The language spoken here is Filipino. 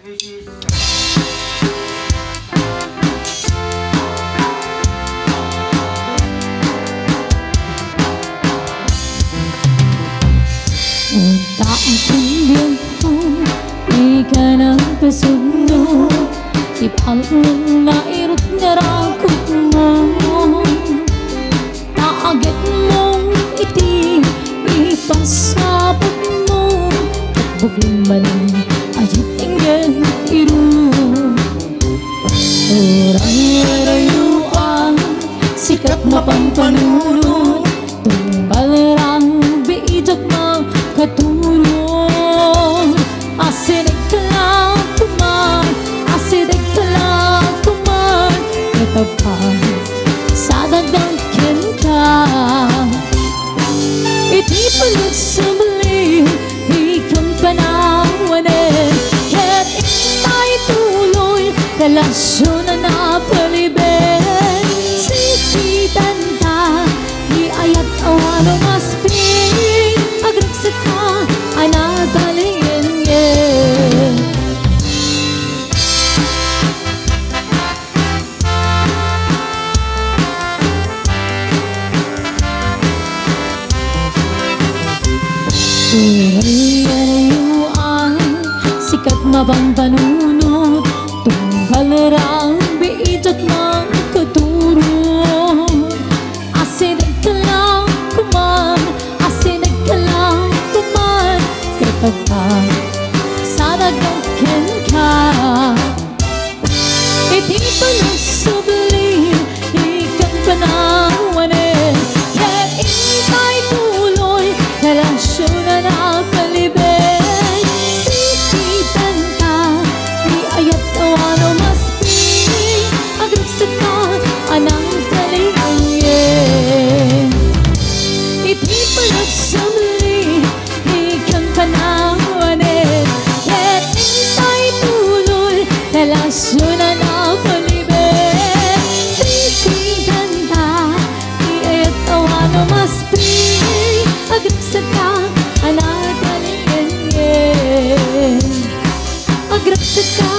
Taong kumbiento, ika ng kasunod, ipang nairot na rakot mo. Taagit mong iti, ipasabot mo, at bugmanin ayat ingin iru. Orang-arayuan, sikat mapampanunod, tunggal rang biijak mo katulong. Asinig ka lang tuman, asinig ka lang tuman, katapang sa dagdakin ka. Iti palit sa mali, ikang panawanin, kaya't ikay tuloy, relasyon na napalibin. Sisitan ka, di ayat awan o maspin, agragsak ka, ay natalingin ngin. Urayarayuan, sikat mabang panunod, tunggal rang biijat ng katuro. Asinig ka lang kuman, asinig ka lang kuman, kapag sa dagdakin ka. Iti panasubli, ikang panawanin, kaya't ikay tuloy, relasyon na napalibin. Sisitan ka, di ayat awan o maspin, agragsak ka, anang talingin. Iti panasubli, ikang panawanin, kaya't ikay tuloy, relasyon na napalibin. Sisitan ka, di ayat awan o maspin, agragsak ka, anang talingin. Agragsak ka,